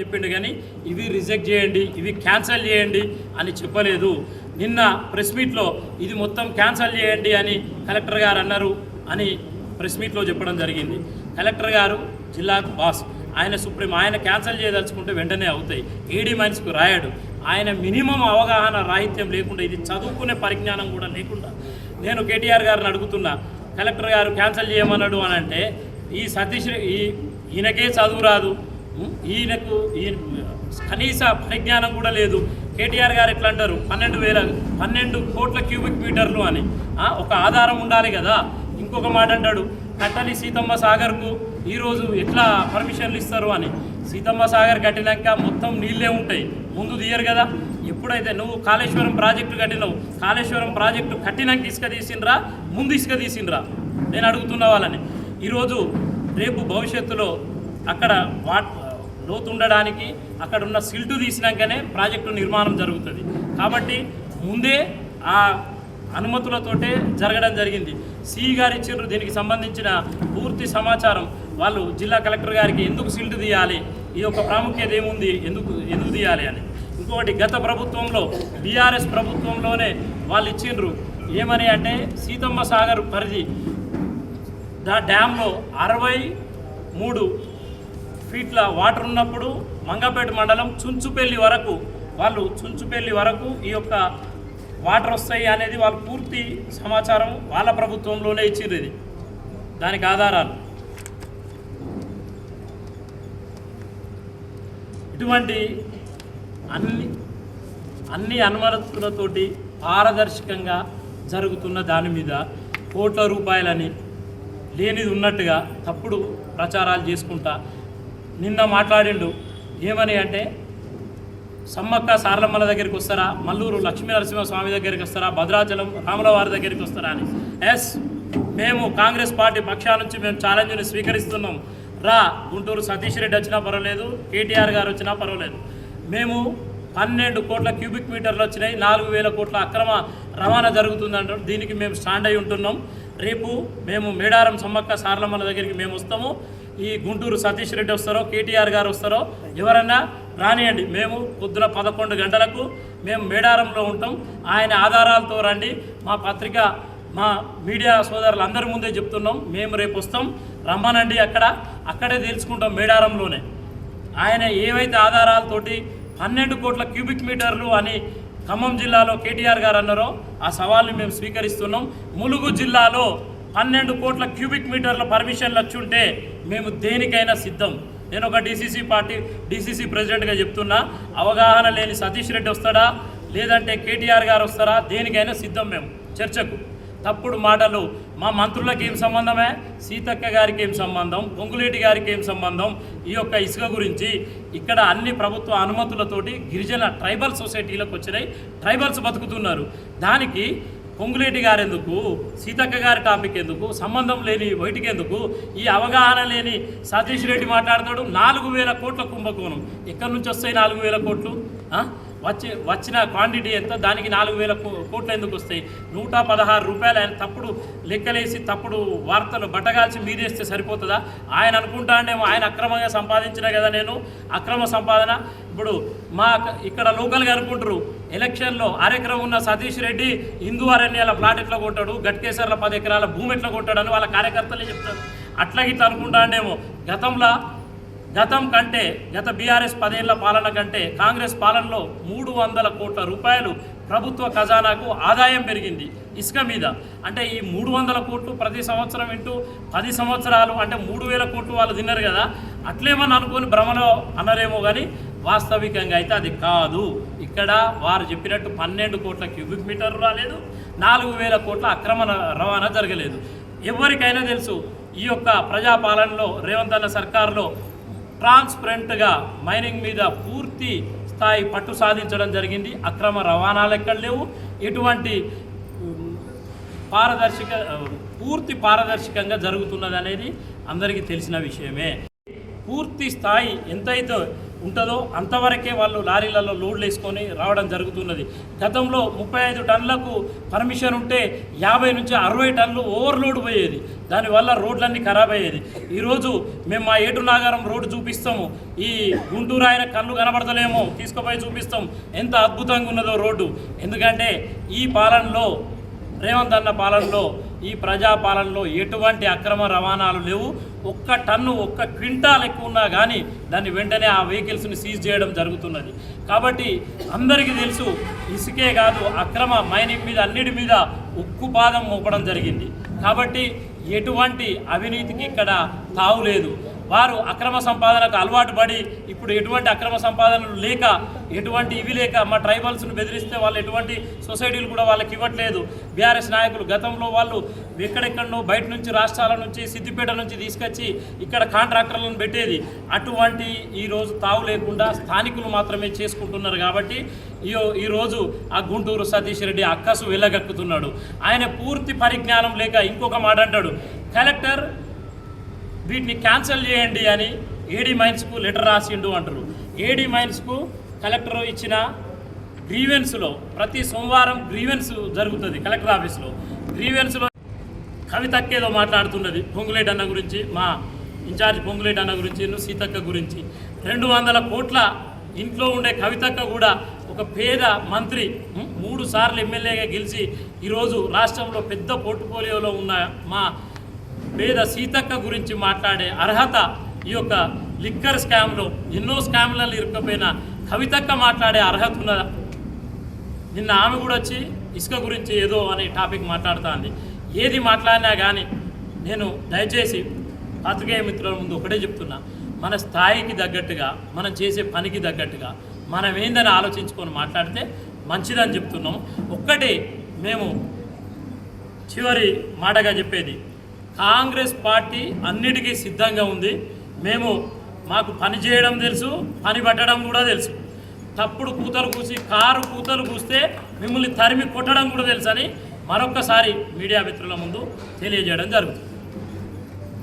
చెప్పిండు కానీ ఇవి రిజెక్ట్ చేయండి, ఇవి క్యాన్సిల్ చేయండి అని చెప్పలేదు. నిన్న ప్రెస్ మీట్లో ఇది మొత్తం క్యాన్సిల్ చేయండి అని కలెక్టర్ గారు అన్నారు అని ప్రెస్ మీట్లో చెప్పడం జరిగింది. కలెక్టర్ గారు జిల్లాకు బాస్, ఆయన సుప్రీం, ఆయన క్యాన్సిల్ చేయదలుచుకుంటే వెంటనే అవుతాయి. ఏడీ మైన్స్కు రాయాడు. ఆయన మినిమం అవగాహన రాహిత్యం లేకుండా, ఇది చదువుకునే పరిజ్ఞానం కూడా లేకుండా నేను కేటీఆర్ గారిని అడుగుతున్నా, కలెక్టర్ గారు క్యాన్సిల్ చేయమన్నాడు అని అంటే ఈ సతీష్ ఈయనకే చదువు రాదు, ఈయనకు కనీస పరిజ్ఞానం కూడా లేదు. కేటీఆర్ గారు ఎట్లా అంటారు 12 కోట్ల క్యూబిక్ మీటర్లు అని, ఒక ఆధారం ఉండాలి కదా. ఇంకొక మాట అంటాడు కట్టని సీతమ్మ సాగర్కు ఈరోజు ఎట్లా పర్మిషన్లు ఇస్తారు అని. సీతమ్మ సాగర్ కట్టినాక మొత్తం నీళ్ళే ఉంటాయి, ముందు తీయరు కదా. ఎప్పుడైతే నువ్వు కాళేశ్వరం ప్రాజెక్టు కట్టినావు, కాళేశ్వరం ప్రాజెక్టు కట్టినాక ఇసుక తీసిండ్రా, ముందు ఇసుక తీసిండ్రా? నేను అడుగుతున్న వాళ్ళని. ఈరోజు రేపు భవిష్యత్తులో అక్కడ లోతు ఉండడానికి అక్కడ ఉన్న సిల్టు తీసినాకనే ప్రాజెక్టు నిర్మాణం జరుగుతుంది. కాబట్టి ముందే ఆ అనుమతులతోటే జరగడం జరిగింది. సిఈ గారు ఇచ్చిండ్రు దీనికి సంబంధించిన పూర్తి సమాచారం. వాళ్ళు జిల్లా కలెక్టర్ గారికి ఎందుకు సిల్టు తీయాలి, ఈ యొక్క ప్రాముఖ్యత ఏముంది, ఎందుకు తీయాలి అని. ఇంకొకటి, గత ప్రభుత్వంలో బీఆర్ఎస్ ప్రభుత్వంలోనే వాళ్ళు ఇచ్చిండ్రు ఏమని అంటే సీతమ్మ సాగర్ పరిధి డ్యాంలో 63 ఫీట్ల వాటర్ ఉన్నప్పుడు మంగపేట మండలం చుంచుపల్లి వరకు ఈ యొక్క వాటర్ వస్తాయి అనేది వాళ్ళు పూర్తి సమాచారం వాళ్ళ ప్రభుత్వంలోనే ఇచ్చిండ్రు. ఇది దానికి ఆధారాలు. ఇటువంటి అన్ని అనుమతులతోటి పారదర్శకంగా జరుగుతున్న దాని మీద కోట్ల రూపాయలని లేనిది ఉన్నట్టుగా తప్పుడు ప్రచారాలు చేసుకుంటా నిన్న మాట్లాడిండు. ఏమని అంటే సమ్మక్క సారలమ్మల దగ్గరికి వస్తారా, మల్లూరు లక్ష్మీ నరసింహస్వామి దగ్గరికి వస్తారా, భద్రాచలం రాముల వారి దగ్గరికి వస్తారా అని. మేము కాంగ్రెస్ పార్టీ పక్షాల నుంచి మేము ఛాలెంజ్ని స్వీకరిస్తున్నాం. గుంటూరు సతీష్ రెడ్డి వచ్చినా పర్వాలేదు, కేటీఆర్ గారు వచ్చినా పర్వాలేదు. మేము 12 కోట్ల క్యూబిక్ మీటర్లు వచ్చినాయి, 4,000 కోట్ల అక్రమ రవాణా జరుగుతుందంటారు. దీనికి మేము స్టాండ్ అయి ఉంటున్నాం. రేపు మేము మేడారం సమ్మక్క సారలమ్మల దగ్గరికి మేము వస్తాము. ఈ గుంటూరు సతీష్ రెడ్డి వస్తారో, కేటీఆర్ గారు వస్తారో, ఎవరన్నా రానియండి. మేము పొద్దున 11 గంటలకు మేము మేడారంలో ఉంటాం. ఆయన ఆధారాలతో రండి. మా పత్రిక, మా మీడియా సోదరులందరి ముందే చెప్తున్నాం, మేము రేపు వస్తాం, రమ్మనండి. అక్కడే తెలుసుకుంటాం మేడారంలోనే. ఆయన ఏవైతే ఆధారాలతోటి 12 కోట్ల క్యూబిక్ మీటర్లు అని ఖమ్మం జిల్లాలో కేటీఆర్ గారు అన్నారో ఆ సవాల్ని మేము స్వీకరిస్తున్నాం. ములుగు జిల్లాలో 12 కోట్ల క్యూబిక్ మీటర్ల పర్మిషన్లు వచ్చుంటే మేము దేనికైనా సిద్ధం. నేను ఒక డీసీసీ ప్రెసిడెంట్గా చెప్తున్నా, అవగాహన లేని సతీష్ రెడ్డి వస్తాడా లేదంటే కేటీఆర్ గారు వస్తారా, దేనికైనా సిద్ధం మేము చర్చకు. తప్పుడు మాటలు, మా మంత్రులకు ఏం సంబంధమే, సీతక్క గారికి ఏం సంబంధం, పొంగులేటి గారికి ఏం సంబంధం, ఈ యొక్క ఇసుక గురించి. ఇక్కడ అన్ని ప్రభుత్వ అనుమతులతోటి గిరిజన ట్రైబల్ సొసైటీలకు వచ్చినాయి, ట్రైబల్స్ బతుకుతున్నారు. దానికి పొంగులేటి గారు ఎందుకు, సీతక్క గారి టాపిక్ ఎందుకు, సంబంధం లేని బయటికి ఎందుకు? ఈ అవగాహన లేని సతీష్ రెడ్డి మాట్లాడతాడు 4,000 కోట్ల కుంభకోణం. ఎక్కడి నుంచి వస్తాయి 4,000 కోట్లు? వచ్చిన క్వాంటిటీ ఎంత, దానికి 4,000 కోట్లు ఎందుకు వస్తాయి? 116 రూపాయలు ఆయన తప్పుడు లెక్కలేసి తప్పుడు వార్తలు బట్టగాల్చి మీదేస్తే సరిపోతుందా? ఆయన అనుకుంటా అండేమో ఆయన అక్రమంగా సంపాదించిన కదా, నేను అక్రమ సంపాదన. ఇప్పుడు ఇక్కడ లోకల్గా అనుకుంటారు ఎలక్షన్లో అరెకరం ఉన్న సతీష్ రెడ్డి హిందూ అరణ్యాల ప్లాట్ ఎట్లా కొట్టాడు, గట్కేసర్ల 10 ఎకరాల భూమి ఎట్లా కొట్టాడని వాళ్ళ కార్యకర్తలే చెప్తారు. అట్లాగిట్లా అనుకుంటా అండేమో. గతం కంటే, గత బీఆర్ఎస్ 10 ఏళ్ల పాలన కంటే కాంగ్రెస్ పాలనలో 300 కోట్ల రూపాయలు ప్రభుత్వ ఖజానాకు ఆదాయం పెరిగింది ఇసుక మీద. అంటే ఈ 300 కోట్లు ప్రతి సంవత్సరం ఇంటూ 10 సంవత్సరాలు అంటే 3,000 కోట్లు వాళ్ళు తిన్నారు కదా. అట్లేమని అనుకొని భ్రమలో అన్నారేమో కానీ వాస్తవికంగా అయితే అది కాదు. ఇక్కడ వారు చెప్పినట్టు 12 కోట్ల క్యూబిక్ మీటర్లు రాలేదు, 4,000 కోట్ల అక్రమ రవాణా జరగలేదు. ఎవరికైనా తెలుసు ఈ యొక్క ప్రజాపాలనలో రేవంత్ అన్న సర్కారులో ట్రాన్స్పరెంట్గా మైనింగ్ మీద పూర్తి స్థాయి పట్టు సాధించడం జరిగింది. అక్రమ రవాణాలు ఎక్కడ లేవు. ఎటువంటి పూర్తి పారదర్శకంగా జరుగుతున్నది అనేది అందరికీ తెలిసిన విషయమే. పూర్తి స్థాయి ఎంతైతే ఉంటుందో అంతవరకే వాళ్ళు లారీలలో లోడ్లు వేసుకొని రావడం జరుగుతున్నది. గతంలో 35 టన్నులకు పర్మిషన్ ఉంటే 50 నుంచి 60 టన్నులు ఓవర్లోడ్ పోయేది. దానివల్ల రోడ్లన్నీ ఖరాబ్ అయ్యేది. ఈరోజు మేము మా ఏటు నాగారం రోడ్డు చూపిస్తాము, ఈ గుంటూరు ఆయన కళ్ళు కనబడతలేమో తీసుకుపోయి చూపిస్తాం ఎంత అద్భుతంగా ఉన్నదో రోడ్డు. ఎందుకంటే ఈ పాలనలో, రేవంత్ అన్న పాలనలో, ఈ ప్రజాపాలనలో ఎటువంటి అక్రమ రవాణాలు లేవు. ఒక్క టన్ను, ఒక్క క్వింటాల్ ఎక్కువ ఉన్నా కానీ దాన్ని వెంటనే ఆ వెహికల్స్ని సీజ్ చేయడం జరుగుతున్నది. కాబట్టి అందరికీ తెలుసు, ఇసుకే కాదు అక్రమ మైనింగ్ మీద అన్నిటి మీద ఉక్కు పాదం మోపడం జరిగింది. కాబట్టి ఎటువంటి అవినీతికి ఇక్కడ తావు లేదు. వారు అక్రమ సంపాదనకు అలవాటు పడి ఇప్పుడు ఎటువంటి అక్రమ సంపాదనలు లేక, ఎటువంటి ఇవి లేక మా ట్రైబల్స్ను బెదిరిస్తే వాళ్ళు ఎటువంటి సొసైటీలు కూడా వాళ్ళకి ఇవ్వట్లేదు. బీఆర్ఎస్ నాయకులు గతంలో వాళ్ళు ఎక్కడెక్కడనో బయట నుంచి, రాష్ట్రాల నుంచి, సిద్దిపేట నుంచి తీసుకొచ్చి ఇక్కడ కాంట్రాక్టర్లను పెట్టేది. అటువంటి ఈరోజు తావు లేకుండా స్థానికులు మాత్రమే చేసుకుంటున్నారు. కాబట్టి ఈరోజు ఆ గుంటూరు సతీష్ రెడ్డి అక్కసు వెళ్ళగక్కుతున్నాడు. ఆయన పూర్తి పరిజ్ఞానం లేక ఇంకొక మాట అంటాడు, కలెక్టర్ వీటిని క్యాన్సిల్ చేయండి అని ఏడీ మైన్స్కు లెటర్ రాసిండు అంటారు. ఏడీ మైన్స్కు కలెక్టర్ ఇచ్చిన గ్రీవెన్స్లో ప్రతి సోమవారం గ్రీవెన్స్ జరుగుతుంది కలెక్టర్ ఆఫీస్లో. గ్రీవెన్స్లో కవితక్కేదో మాట్లాడుతున్నది పొంగులేటి అన్న గురించి, మా ఇన్ఛార్జ్ పొంగులేటి అన్న గురించి, సీతక్క గురించి. 200 కోట్ల ఇంట్లో ఉండే కవితక్క కూడా ఒక పేద మంత్రి, 3 సార్లు ఎమ్మెల్యేగా గెలిచి ఈరోజు రాష్ట్రంలో పెద్ద పోర్ట్ఫోలియోలో ఉన్న మా పేద సీతక్క గురించి మాట్లాడే అర్హత ఈ యొక్క లిక్కర్ స్కామ్లో ఎన్నో స్కామ్లలో ఇరుక్కుపోయిన కవితక్క మాట్లాడే అర్హత ఉన్నదా? నిన్న ఆమె కూడా వచ్చి ఇసుక గురించి ఏదో అనే టాపిక్ మాట్లాడుతుంది. ఏది మాట్లాడినా కానీ నేను దయచేసి పాత్రికేయ మిత్రుల ముందు ఒకటే చెప్తున్నా, మన స్థాయికి తగ్గట్టుగా, మనం చేసే పనికి తగ్గట్టుగా మనం ఏందని ఆలోచించుకొని మాట్లాడితే మంచిదని చెప్తున్నాం. ఒక్కటే మేము చివరి మాటగా చెప్పేది, కాంగ్రెస్ పార్టీ అన్నిటికీ సిద్ధంగా ఉంది. మాకు పని చేయడం తెలుసు, పని పట్టడం కూడా తెలుసు. తప్పుడు కూతలు కూసి, కారు కూతలు కూస్తే మిమ్మల్ని తరిమి కొట్టడం కూడా తెలుసు అని మరొక్కసారి మీడియా మిత్రుల ముందు తెలియజేయడం జరుగుతుంది.